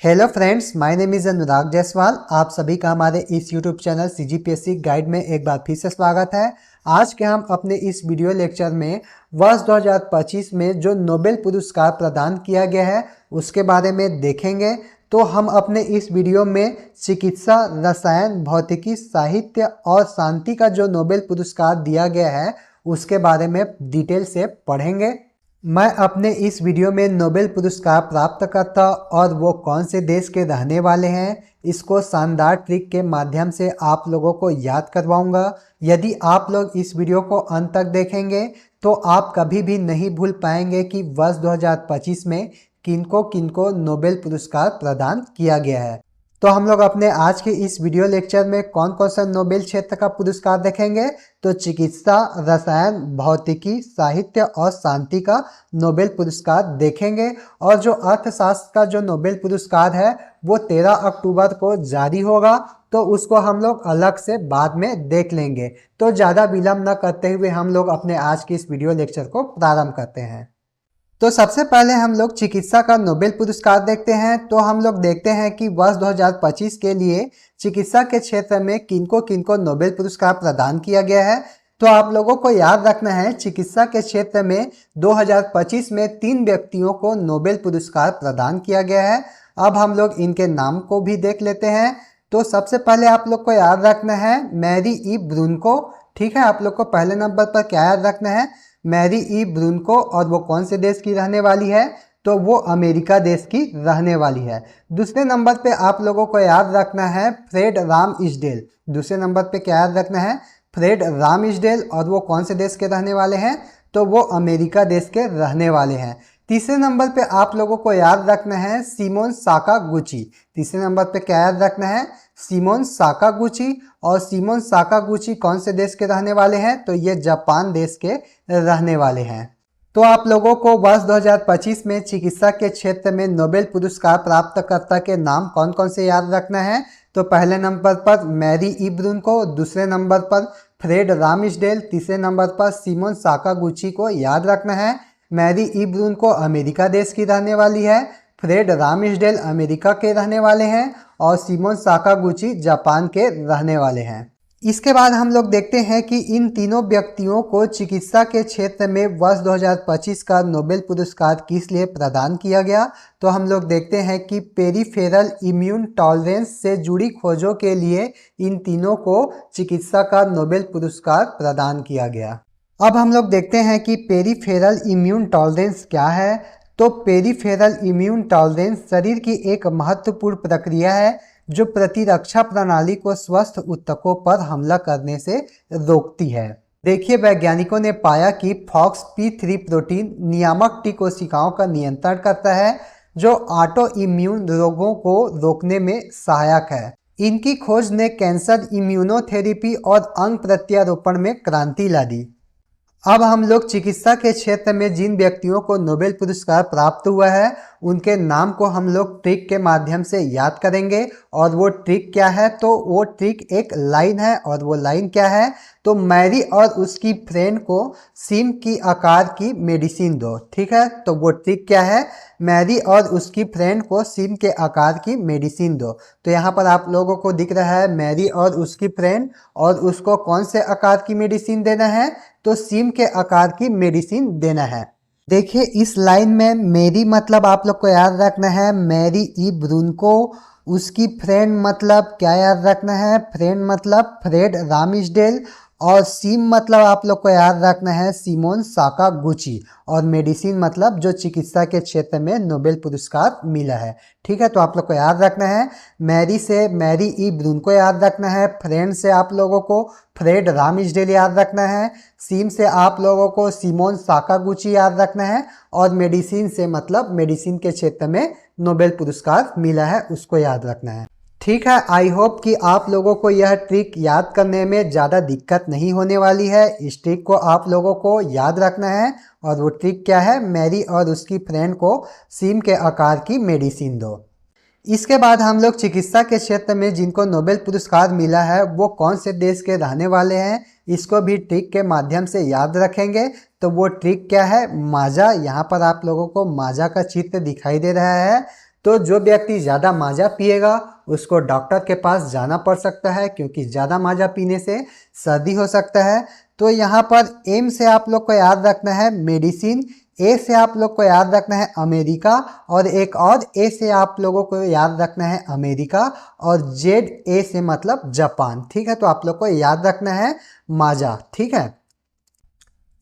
Hello friends, my name is Anurag Jaiswal. आप सभी का हमारे इस यूट्यूब चैनल सीजीपीएससी गाइड में एक बार फिर से स्वागत है। आज के हम अपने इस वीडियो लेक्चर में वर्ष 2025 में जो नोबेल पुरस्कार प्रदान किया गया है उसके बारे में देखेंगे। तो हम अपने इस वीडियो में चिकित्सा, रसायन, भौतिकी, साहित्य और शांति का जो नोबेल पुरस्कार दिया गया है उसके बारे में डिटेल से पढ़ेंगे। मैं अपने इस वीडियो में नोबेल पुरस्कार प्राप्तकर्ता और वो कौन से देश के रहने वाले हैं इसको शानदार ट्रिक के माध्यम से आप लोगों को याद करवाऊंगा। यदि आप लोग इस वीडियो को अंत तक देखेंगे तो आप कभी भी नहीं भूल पाएंगे कि वर्ष 2025 में किनको किनको नोबेल पुरस्कार प्रदान किया गया है। तो हम लोग अपने आज के इस वीडियो लेक्चर में कौन कौन सा नोबेल क्षेत्र का पुरस्कार देखेंगे तो चिकित्सा, रसायन, भौतिकी, साहित्य और शांति का नोबेल पुरस्कार देखेंगे। और जो अर्थशास्त्र का जो नोबेल पुरस्कार है वो 13 अक्टूबर को जारी होगा, तो उसको हम लोग अलग से बाद में देख लेंगे। तो ज़्यादा विलंब न करते हुए हम लोग अपने आज के इस वीडियो लेक्चर को प्रारंभ करते हैं। तो सबसे पहले हम लोग चिकित्सा का नोबेल पुरस्कार देखते हैं। तो हम लोग देखते हैं कि वर्ष 2025 के लिए चिकित्सा के क्षेत्र में किनको किनको नोबेल पुरस्कार प्रदान किया गया है। तो आप लोगों को याद रखना है, चिकित्सा के क्षेत्र में 2025 में 3 व्यक्तियों को नोबेल पुरस्कार प्रदान किया गया है। अब हम लोग इनके नाम को भी देख लेते हैं। तो सबसे पहले आप लोग को याद रखना है मैरी ई ब्रूनको। ठीक है, आप लोग को पहले नंबर पर क्या याद रखना है, मैरी ई ब्रूनको। और वो कौन से देश की रहने वाली है तो वो अमेरिका देश की रहने वाली है। दूसरे नंबर पे आप लोगों को याद रखना है फ्रेड रामइसडेल। दूसरे नंबर पे क्या याद रखना है, फ्रेड रामइसडेल। और वो कौन से देश के रहने वाले हैं तो वो अमेरिका देश के रहने वाले हैं। तीसरे नंबर पे आप लोगों को याद रखना है सिमोन साकागुची। तीसरे नंबर पे क्या याद रखना है, सिमोन साकागुची। और सिमोन साकागुची कौन से देश के रहने वाले हैं तो ये जापान देश के रहने वाले हैं। तो आप लोगों को वर्ष 2025 में चिकित्सा के क्षेत्र में नोबेल पुरस्कार प्राप्तकर्ता के नाम कौन कौन से याद रखना है। तो पहले नंबर पर मैरी ई ब्रूनको, दूसरे नंबर पर फ्रेड रामइसडेल, तीसरे नंबर पर सिमोन साकागुची को याद रखना है। मैरी ई ब्रूनको अमेरिका देश की रहने वाली है, फ्रेड रामइसडेल अमेरिका के रहने वाले हैं और सिमोन साकागुची जापान के रहने वाले हैं। इसके बाद हम लोग देखते हैं कि इन तीनों व्यक्तियों को चिकित्सा के क्षेत्र में वर्ष 2025 का नोबेल पुरस्कार किस लिए प्रदान किया गया। तो हम लोग देखते हैं कि पेरिफेरल इम्यून टॉलरेंस से जुड़ी खोजों के लिए इन तीनों को चिकित्सा का नोबेल पुरस्कार प्रदान किया गया। अब हम लोग देखते हैं कि पेरिफेरल इम्यून टॉलरेंस क्या है। तो पेरिफेरल इम्यून टॉलरेंस शरीर की एक महत्वपूर्ण प्रक्रिया है जो प्रतिरक्षा प्रणाली को स्वस्थ ऊतकों पर हमला करने से रोकती है। देखिए, वैज्ञानिकों ने पाया कि FOXP3 प्रोटीन नियामक टी कोशिकाओं का नियंत्रण करता है जो ऑटो इम्यून रोगों को रोकने में सहायक है। इनकी खोज ने कैंसर इम्यूनोथेरेपी और अंग प्रत्यारोपण में क्रांति ला दी। अब हम लोग चिकित्सा के क्षेत्र में जिन व्यक्तियों को नोबेल पुरस्कार प्राप्त हुआ है उनके नाम को हम लोग ट्रिक के माध्यम से याद करेंगे। और वो ट्रिक क्या है तो वो ट्रिक एक लाइन है। और वो लाइन क्या है तो मैरी और उसकी फ्रेंड को सीम की आकार की मेडिसिन दो। ठीक है, तो वो ट्रिक क्या है, मैरी और उसकी फ्रेंड को सीम के आकार की मेडिसिन दो। तो यहाँ पर आप लोगों को दिख रहा है मैरी और उसकी फ्रेंड, और उसको कौन से आकार की मेडिसिन देना है तो सीम के आकार की मेडिसिन देना है। देखिए, इस लाइन में मेरी मतलब आप लोग को याद रखना है मैरी ई ब्रूनको। उसकी फ्रेंड मतलब क्या याद रखना है, फ्रेंड मतलब फ्रेड रामइसडेल। और सीम मतलब आप लोग को याद रखना है सिमोन साकागुची। और मेडिसिन मतलब जो चिकित्सा के क्षेत्र में नोबेल पुरस्कार मिला है। ठीक है, तो आप लोग को याद रखना है मैरी से मैरी ई ब्रूनको याद रखना है, फ्रेंड से आप लोगों को फ्रेड रामइसडेल याद रखना है, सीम से आप लोगों को सिमोन साकागुची याद रखना है, और मेडिसिन से मतलब मेडिसिन के क्षेत्र में नोबेल पुरस्कार मिला है उसको याद रखना है। ठीक है, आई होप कि आप लोगों को यह ट्रिक याद करने में ज़्यादा दिक्कत नहीं होने वाली है। इस ट्रिक को आप लोगों को याद रखना है। और वो ट्रिक क्या है, मैरी और उसकी फ्रेंड को सीम के आकार की मेडिसिन दो। इसके बाद हम लोग चिकित्सा के क्षेत्र में जिनको नोबेल पुरस्कार मिला है वो कौन से देश के रहने वाले हैं इसको भी ट्रिक के माध्यम से याद रखेंगे। तो वो ट्रिक क्या है, माजा। यहाँ पर आप लोगों को माजा का चित्र दिखाई दे रहा है। तो जो व्यक्ति ज़्यादा माजा पिएगा उसको डॉक्टर के पास जाना पड़ सकता है, क्योंकि ज़्यादा माजा पीने से सर्दी हो सकता है। तो यहाँ पर एम से आप लोग को याद रखना है मेडिसिन, ए से आप लोग को याद रखना है अमेरिका, और एक और ए से आप लोगों को याद रखना है अमेरिका, और जेड ए से मतलब जापान। ठीक है, तो आप लोग को याद रखना है माजा। ठीक है,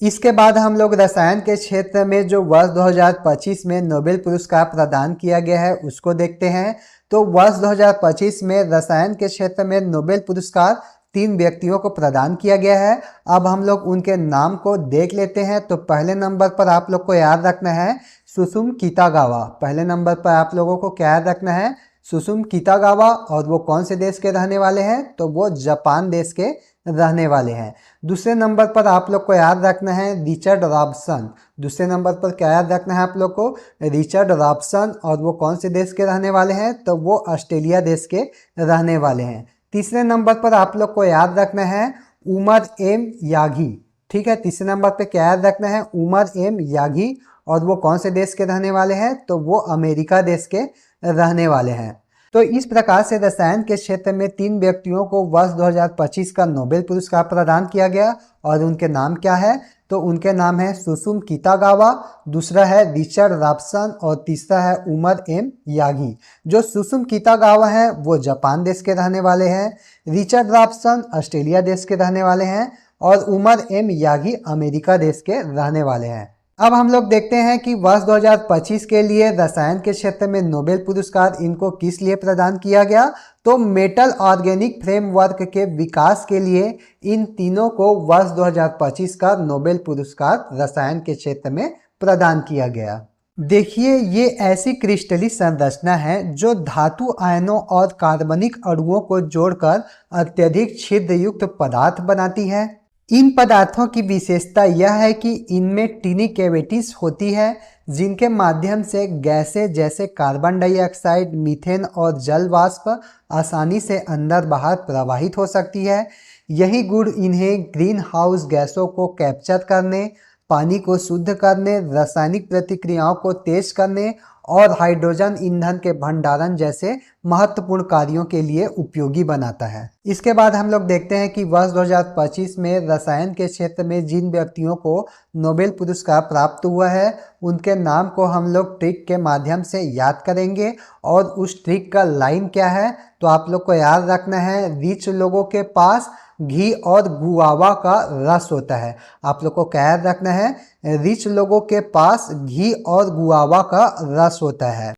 इसके बाद हम लोग रसायन के क्षेत्र में जो वर्ष 2025 में नोबेल पुरस्कार प्रदान किया गया है उसको देखते हैं। तो वर्ष 2025 में रसायन के क्षेत्र में नोबेल पुरस्कार 3 व्यक्तियों को प्रदान किया गया है। अब हम लोग उनके नाम को देख लेते हैं। तो पहले नंबर पर आप लोग को याद रखना है सुसुम कितागावा। पहले नंबर पर आप लोगों को क्या याद रखना है? सुसुम कितागावा। और वो कौन से देश के रहने वाले हैं? तो वो जापान देश के रहने वाले हैं। दूसरे नंबर पर आप लोग को याद रखना है रिचर्ड रॉबसन। दूसरे नंबर पर क्या याद रखना है आप लोग को? Richard Robson. और वो कौन से देश के रहने वाले हैं? तो वो ऑस्ट्रेलिया देश के रहने वाले हैं। तीसरे नंबर पर आप लोग को याद रखना है उमर एम यागी। ठीक है, तीसरे नंबर पर क्या याद रखना है? Omar M Yaghi. और वो कौन से देश के रहने वाले हैं? तो वो अमेरिका देश के रहने वाले हैं। तो इस प्रकार से रसायन के क्षेत्र में 3 व्यक्तियों को वर्ष 2025 का नोबेल पुरस्कार प्रदान किया गया। और उनके नाम क्या है? तो उनके नाम है सुसुम कितागावा, दूसरा है रिचर्ड रॉबसन, और तीसरा है उमर एम यागी। जो सुसुम कितागावा है वो जापान देश के रहने वाले हैं, रिचर्ड रॉबसन ऑस्ट्रेलिया देश के रहने वाले हैं, और उमर एम यागी अमेरिका देश के रहने वाले हैं। अब हम लोग देखते हैं कि वर्ष 2025 के लिए रसायन के क्षेत्र में नोबेल पुरस्कार इनको किस लिए प्रदान किया गया। तो मेटल ऑर्गेनिक फ्रेमवर्क के विकास के लिए इन तीनों को वर्ष 2025 का नोबेल पुरस्कार रसायन के क्षेत्र में प्रदान किया गया। देखिए, ये ऐसी क्रिस्टली संरचना है जो धातु आयनों और कार्बनिक अणुओं को जोड़कर अत्यधिक छिद्र युक्त पदार्थ बनाती है। इन पदार्थों की विशेषता यह है कि इनमें टिनी कैविटीज होती है, जिनके माध्यम से गैसें जैसे कार्बन डाइऑक्साइड, मीथेन और जल वाष्प आसानी से अंदर बाहर प्रवाहित हो सकती है। यही गुण इन्हें ग्रीन हाउस गैसों को कैप्चर करने, पानी को शुद्ध करने, रासायनिक प्रतिक्रियाओं को तेज करने और हाइड्रोजन ईंधन के भंडारण जैसे महत्वपूर्ण कार्यों के लिए उपयोगी बनाता है। इसके बाद हम लोग देखते हैं कि वर्ष 2025 में रसायन के क्षेत्र में जिन व्यक्तियों को नोबेल पुरस्कार प्राप्त हुआ है उनके नाम को हम लोग ट्रिक के माध्यम से याद करेंगे। और उस ट्रिक का लाइन क्या है? तो आप लोग को याद रखना है रिच लोगों के पास घी और गुआवा का रस होता है। आप लोग को क्या याद रखना है? रिच लोगों के पास घी और गुआवा का रस होता है।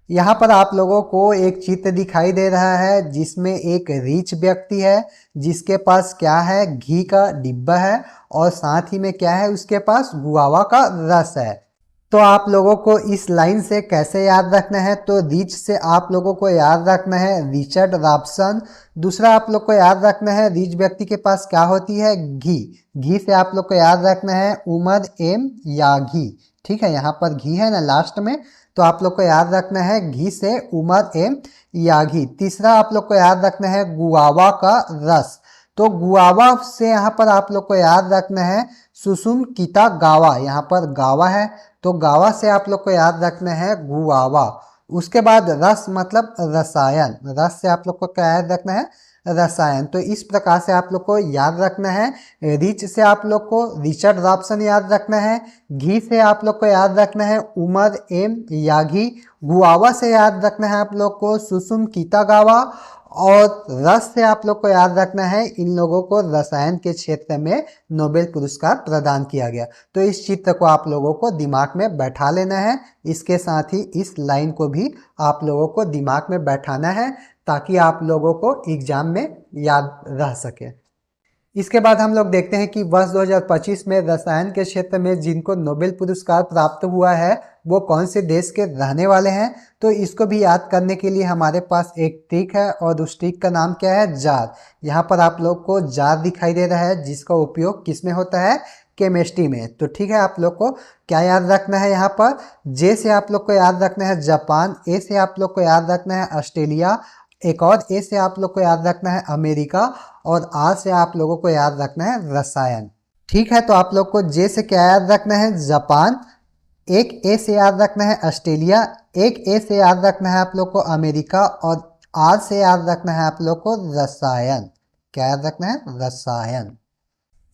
यहाँ पर आप लोगों को एक चित्र दिखाई दे रहा है जिसमें एक रिच व्यक्ति है जिसके पास क्या है? घी का डिब्बा है, और साथ ही में क्या है? उसके पास गुआवा का रस है। तो आप लोगों को इस लाइन से कैसे याद रखना है? तो रिच से आप लोगों को याद रखना है रिचर्ड रॉबसन। दूसरा आप लोग को याद रखना है रिच व्यक्ति के पास क्या होती है? घी। घी से आप लोग को याद रखना है उमर एम यागी। ठीक है, यहाँ पर घी है ना लास्ट में, तो आप लोग को याद रखना है घी से उमर एम यागी। तीसरा आप लोग को याद रखना है गुआवा का रस। तो गुआवा से यहाँ पर आप लोग को याद रखना है सुसुम कितागावा। यहाँ पर गावा है, तो गावा से आप लोग को याद रखना है गुआवा। उसके बाद रस मतलब रसायन। रस से आप लोग को क्या याद रखना है? रसायन। तो इस प्रकार से आप लोग को याद रखना है। रिच से आप लोग को रिचर्ड रॉबसन याद रखना है। घी से आप लोग को याद रखना है उमर एम यागी। गुआवा से याद रखना है आप लोग को सुसुम कितागावा। और रस से आप लोग को याद रखना है इन लोगों को रसायन के क्षेत्र में नोबेल पुरस्कार प्रदान किया गया। तो इस चित्र को आप लोगों को दिमाग में बैठा लेना है। इसके साथ ही इस लाइन को भी आप लोगों को दिमाग में बैठाना है ताकि आप लोगों को एग्जाम में याद रह सके। इसके बाद हम लोग देखते हैं कि वर्ष 2025 में रसायन के क्षेत्र में जिनको नोबेल पुरस्कार प्राप्त हुआ है वो कौन से देश के रहने वाले हैं। तो इसको भी याद करने के लिए हमारे पास एक ट्रिक है, और उस ट्रिक का नाम क्या है? जार। यहाँ पर आप लोग को जार दिखाई दे रहा है जिसका उपयोग किस में होता है? केमिस्ट्री में। तो ठीक है, आप लोग को क्या याद रखना है? यहाँ पर जे से आप लोग को याद रखना है जापान, ए से आप लोग को याद रखना है ऑस्ट्रेलिया, एक और ए से आप लोग को याद रखना है अमेरिका, और आर से आप लोगों को याद रखना है रसायन। ठीक है, तो आप लोग को जे से क्या याद रखना है? जापान, एक ए से याद रखना है ऑस्ट्रेलिया, एक ए से याद रखना है आप लोग को अमेरिका, और आर से याद रखना है आप लोग को रसायन। क्या याद रखना है? रसायन।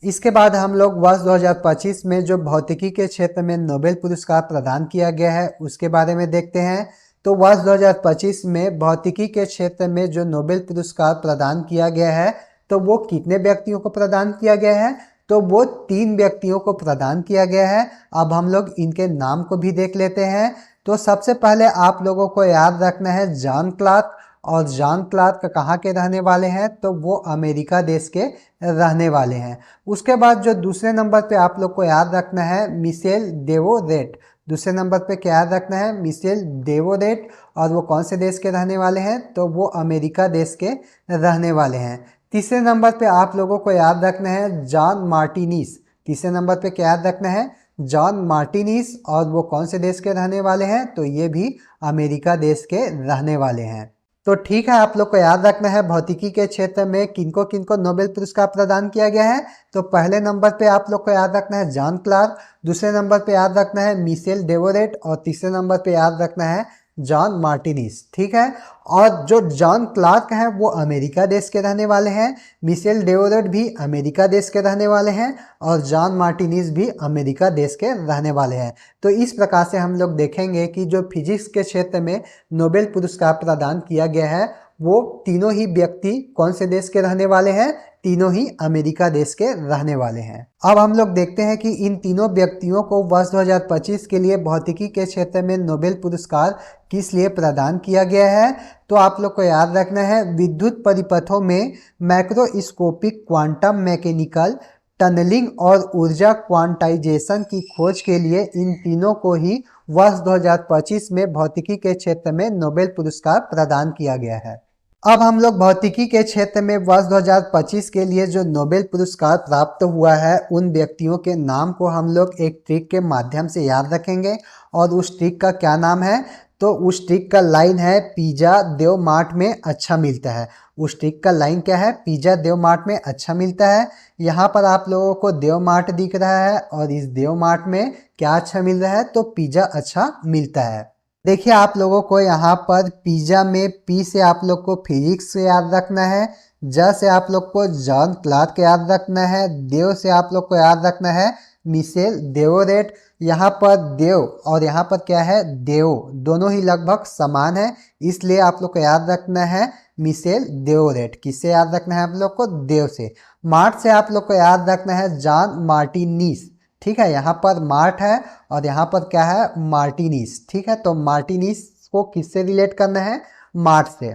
इसके बाद हम लोग वर्ष 2025 में जो भौतिकी के क्षेत्र में नोबेल पुरस्कार प्रदान किया गया है उसके बारे में देखते हैं। तो वर्ष 2025 में भौतिकी के क्षेत्र में जो नोबेल पुरस्कार प्रदान किया गया है तो वो कितने व्यक्तियों को प्रदान किया गया है? तो वो 3 व्यक्तियों को प्रदान किया गया है। अब हम लोग इनके नाम को भी देख लेते हैं। तो सबसे पहले आप लोगों को याद रखना है जॉन क्लार्क, और जॉन क्लार्क कहाँ के रहने वाले हैं? तो वो अमेरिका देश के रहने वाले हैं। उसके बाद जो दूसरे नंबर पे आप लोग को याद रखना है मिशेल देवोरेट। दूसरे नंबर पे क्या याद रखना है? मिशेल देवोरेट, और वो कौन से देश के रहने वाले हैं? तो वो अमेरिका देश के रहने वाले हैं। तीसरे नंबर पे आप लोगों को याद रखना है जॉन मार्टिनिस। तीसरे नंबर पे क्या याद रखना है? जॉन मार्टिनिस, और वो कौन से देश के रहने वाले हैं? तो ये भी अमेरिका देश के रहने वाले हैं। तो ठीक है, आप लोग को याद रखना है भौतिकी के क्षेत्र में किनको किनको नोबेल पुरस्कार प्रदान किया गया है। तो पहले नंबर पे आप लोग को याद रखना है जॉन क्लार्क, दूसरे नंबर पे याद रखना है मिशेल देवोरेट, और तीसरे नंबर पे याद रखना है जॉन मार्टिनिस। ठीक है, और जो जॉन क्लार्क हैं वो अमेरिका देश के रहने वाले हैं, मिशेल देवोरेट भी अमेरिका देश के रहने वाले हैं, और जॉन मार्टिनिस भी अमेरिका देश के रहने वाले हैं। तो इस प्रकार से हम लोग देखेंगे कि जो फिजिक्स के क्षेत्र में नोबेल पुरस्कार प्रदान किया गया है वो तीनों ही व्यक्ति कौन से देश के रहने वाले हैं? तीनों ही अमेरिका देश के रहने वाले हैं। अब हम लोग देखते हैं कि इन तीनों व्यक्तियों को वर्ष 2025 के लिए भौतिकी के क्षेत्र में नोबेल पुरस्कार किस लिए प्रदान किया गया है? तो आप लोग को याद रखना है विद्युत परिपथों में मैक्रोस्कोपिक क्वांटम मैकेनिकल टनलिंग और ऊर्जा क्वांटाइजेशन की खोज के लिए इन तीनों को ही वर्ष 2025 में भौतिकी के क्षेत्र में नोबेल पुरस्कार प्रदान किया गया है। अब हम लोग भौतिकी के क्षेत्र में वर्ष 2025 के लिए जो नोबेल पुरस्कार प्राप्त हुआ है उन व्यक्तियों के नाम को हम लोग एक ट्रिक के माध्यम से याद रखेंगे। और उस ट्रिक का क्या नाम है? तो उस ट्रिक का लाइन है पिज़्ज़ा देव मार्ट में अच्छा मिलता है। उस ट्रिक का लाइन क्या है? पिज़्ज़ा देव मार्ट में अच्छा मिलता है। यहाँ पर आप लोगों को देव मार्ट दिख रहा है, और इस देव मार्ट में क्या अच्छा मिल रहा है? तो पिज़्ज़ा अच्छा मिलता है। देखिए आप लोगों को यहाँ पर पिज़्ज़ा में पी से आप लोग को फिजिक्स से याद रखना है, ज से आप लोग को जॉन क्लार्क याद रखना है, देव से आप लोग को याद रखना है मिशेल देवोरेट। यहाँ पर देव और यहाँ पर क्या है? देव, दोनों ही लगभग समान है, इसलिए आप लोग को याद रखना है मिशेल देवोरेट। किससे याद रखना है आप लोग को? देव से। मार्ट से आप लोग को याद रखना है जॉन मार्टिनिस। ठीक है, यहाँ पर मार्ट है और यहाँ पर क्या है? मार्टिनिस। ठीक है, तो मार्टिनिस को किससे रिलेट करना है? मार्ट से।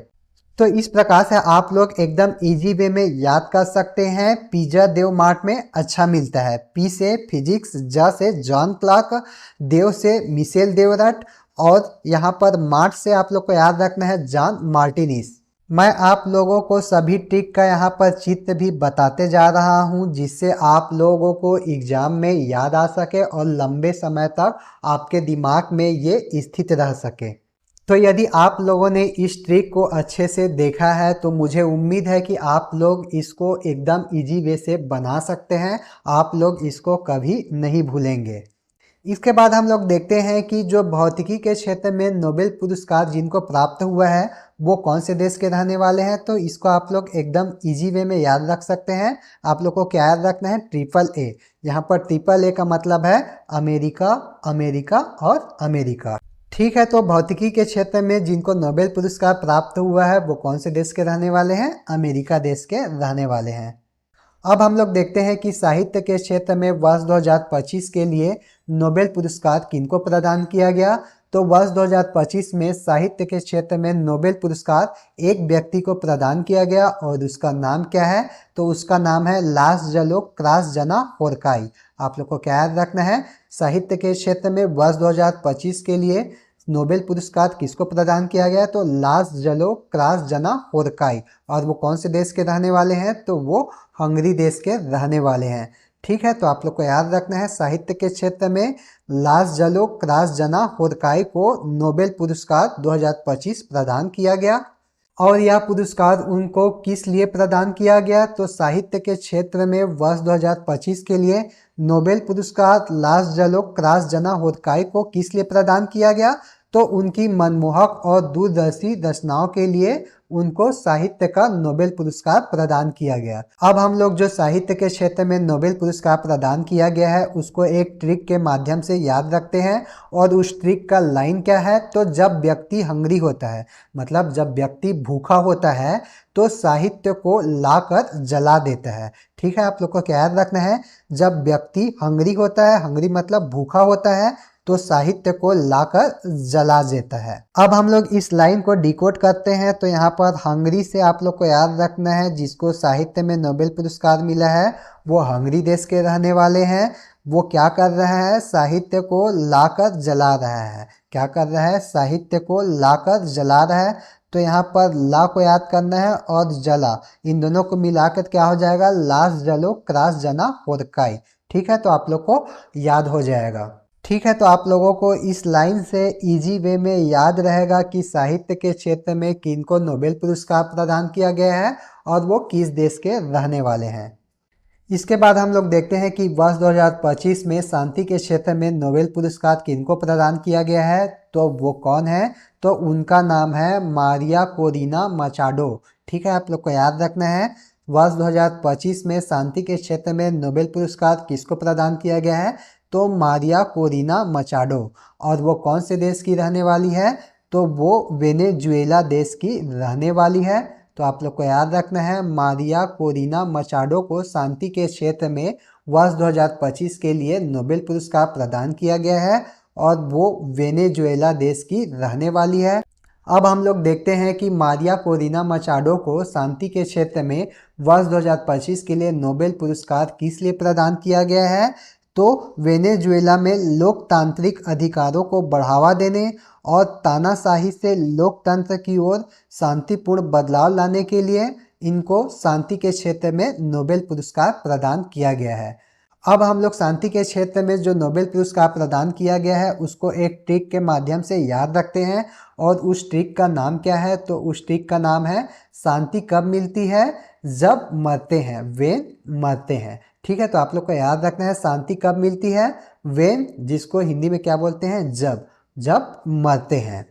तो इस प्रकार से आप लोग एकदम इजी वे में याद कर सकते हैं। पिज़्ज़ा देव मार्ट में अच्छा मिलता है। पी से फिजिक्स, ज से जॉन क्लार्क, देव से मिशेल देवोरेट, और यहाँ पर मार्ट से आप लोग को याद रखना है जॉन मार्टिनिस। मैं आप लोगों को सभी ट्रिक का यहाँ पर चित्र भी बताते जा रहा हूँ जिससे आप लोगों को एग्जाम में याद आ सके और लंबे समय तक आपके दिमाग में ये स्थित रह सके। तो यदि आप लोगों ने इस ट्रिक को अच्छे से देखा है तो मुझे उम्मीद है कि आप लोग इसको एकदम इजी वे से बना सकते हैं। आप लोग इसको कभी नहीं भूलेंगे। इसके बाद हम लोग देखते हैं कि जो भौतिकी के क्षेत्र में नोबेल पुरस्कार जिनको प्राप्त हुआ है वो कौन से देश के रहने वाले हैं। तो इसको आप लोग एकदम इजी वे में याद रख सकते हैं। आप लोग को क्या याद रखना है? Triple A. यहाँ पर ट्रिपल ए का मतलब है अमेरिका, अमेरिका और अमेरिका। ठीक है, तो भौतिकी के क्षेत्र में जिनको नोबेल पुरस्कार प्राप्त हुआ है वो कौन से देश के रहने वाले हैं? अमेरिका देश के रहने वाले हैं। अब हम लोग देखते हैं कि साहित्य के क्षेत्र में वर्ष 2025 के लिए नोबेल पुरस्कार किनको प्रदान किया गया। तो वर्ष 2025 में साहित्य के क्षेत्र में नोबेल पुरस्कार एक व्यक्ति को प्रदान किया गया और उसका नाम क्या है? तो उसका नाम है लासलो क्रासज़नाहोरकाई। आप लोग को क्या याद रखना है? साहित्य के क्षेत्र में वर्ष 2025 के लिए नोबेल पुरस्कार किसको प्रदान किया गया? तो लासलो क्रासज़नाहोरकाई। और वो कौन से देश के रहने वाले हैं? तो वो हंगरी देश के रहने वाले हैं। ठीक है, तो आप लोग को याद रखना है साहित्य के क्षेत्र में लासलो क्रासज़नाहोरकाई को नोबेल पुरस्कार 2025 प्रदान किया गया। और यह पुरस्कार उनको किस लिए प्रदान किया गया? तो साहित्य के क्षेत्र में वर्ष 2025 के लिए नोबेल पुरस्कार लास जलो क्रास जना होदकाई को किस लिए प्रदान किया गया? तो उनकी मनमोहक और दूरदर्शी रचनाओं के लिए उनको साहित्य का नोबेल पुरस्कार प्रदान किया गया। अब हम लोग जो साहित्य के क्षेत्र में नोबेल पुरस्कार प्रदान किया गया है उसको एक ट्रिक के माध्यम से याद रखते हैं, और उस ट्रिक का लाइन क्या है? तो जब व्यक्ति हंग्री होता है, मतलब जब व्यक्ति भूखा होता है तो साहित्य को लाकर जला देता है। ठीक है, आप लोग को क्या याद रखना है? जब व्यक्ति हंग्री होता है, हंग्री मतलब भूखा होता है, तो साहित्य को लाकर जला देता है। अब हम लोग इस लाइन को डिकोड करते हैं, तो यहाँ पर हंगरी से आप लोग को याद रखना है जिसको साहित्य में नोबेल पुरस्कार मिला है वो हंगरी देश के रहने वाले हैं। वो क्या कर रहा है? साहित्य को लाकर जला रहा है। क्या कर रहा है? साहित्य को लाकर जला रहा है। तो यहाँ पर ला को याद करना है और जला, इन दोनों को मिलाकर क्या हो जाएगा? लास जलो क्रास जना होदकाई। ठीक है, तो आप लोग को याद हो जाएगा। ठीक है, तो आप लोगों को इस लाइन से इजी वे में याद रहेगा कि साहित्य के क्षेत्र में किनको नोबेल पुरस्कार प्रदान किया गया है और वो किस देश के रहने वाले हैं। इसके बाद हम लोग देखते हैं कि वर्ष 2025 में शांति के क्षेत्र में नोबेल पुरस्कार किनको प्रदान किया गया है, तो वो कौन है? तो उनका नाम है मारिया कोरिना मचाडो। ठीक है, आप लोग को याद रखना है वर्ष 2025 में शांति के क्षेत्र में नोबेल पुरस्कार किसको प्रदान किया गया है? तो मारिया कोरिना मचाडो। और वो कौन से देश की रहने वाली है? तो वो वेनेजुएला देश की रहने वाली है। तो आप लोग को याद रखना है मारिया कोरिना मचाडो को शांति के क्षेत्र में वर्ष 2025 के लिए नोबेल पुरस्कार प्रदान किया गया है और वो वेनेजुएला देश की रहने वाली है। अब हम लोग देखते हैं कि मारिया कोरिना मचाडो को शांति के क्षेत्र में वर्ष 2025 के लिए नोबेल पुरस्कार किस लिए प्रदान किया गया है? तो वेनेजुएला में लोकतांत्रिक अधिकारों को बढ़ावा देने और तानाशाही से लोकतंत्र की ओर शांतिपूर्ण बदलाव लाने के लिए इनको शांति के क्षेत्र में नोबेल पुरस्कार प्रदान किया गया है। अब हम लोग शांति के क्षेत्र में जो नोबेल पुरस्कार प्रदान किया गया है उसको एक ट्रिक के माध्यम से याद रखते हैं, और उस ट्रिक का नाम क्या है? तो उस ट्रिक का नाम है शांति कब मिलती है? जब मरते हैं, वेन मरते हैं। ठीक है, तो आप लोग को याद रखना है शांति कब मिलती है? वेन, जिसको हिंदी में क्या बोलते हैं? जब मरते हैं।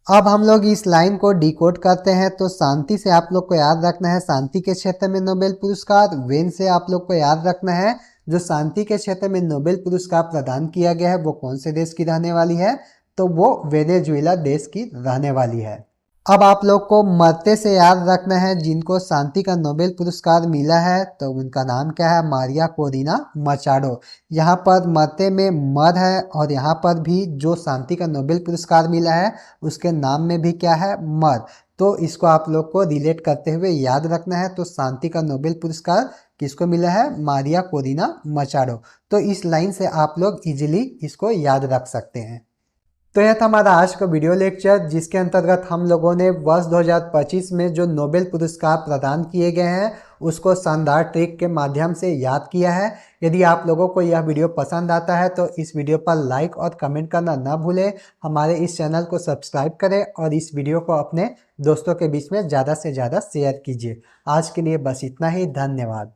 अब हम लोग इस लाइन को डिकोड करते हैं, तो शांति से आप लोग को याद रखना है शांति के क्षेत्र में नोबेल पुरस्कार। वेन से आप लोग को याद रखना है जो शांति के क्षेत्र में नोबेल पुरस्कार प्रदान किया गया है वो कौन से देश की रहने वाली है? तो वो वेनेजुएला देश की रहने वाली है। अब आप लोग को मरते से याद रखना है जिनको शांति का नोबेल पुरस्कार मिला है, तो उनका नाम क्या है? Maria Corina Machado. यहाँ पर मरते में मर है, और यहाँ पर भी जो शांति का नोबेल पुरस्कार मिला है उसके नाम में भी क्या है? मर। तो इसको आप लोग को रिलेट करते हुए याद रखना है। तो शांति का नोबेल पुरस्कार किसको मिला है? Maria Corina Machado. तो इस लाइन से आप लोग इजीली इसको याद रख सकते हैं। तो यह था हमारा आज का वीडियो लेक्चर, जिसके अंतर्गत हम लोगों ने वर्ष 2025 में जो नोबेल पुरस्कार प्रदान किए गए हैं उसको शानदार ट्रिक के माध्यम से याद किया है। यदि आप लोगों को यह वीडियो पसंद आता है तो इस वीडियो पर लाइक और कमेंट करना न भूलें। हमारे इस चैनल को सब्सक्राइब करें और इस वीडियो को अपने दोस्तों के बीच में ज़्यादा से ज़्यादा शेयर कीजिए। आज के लिए बस इतना ही, धन्यवाद।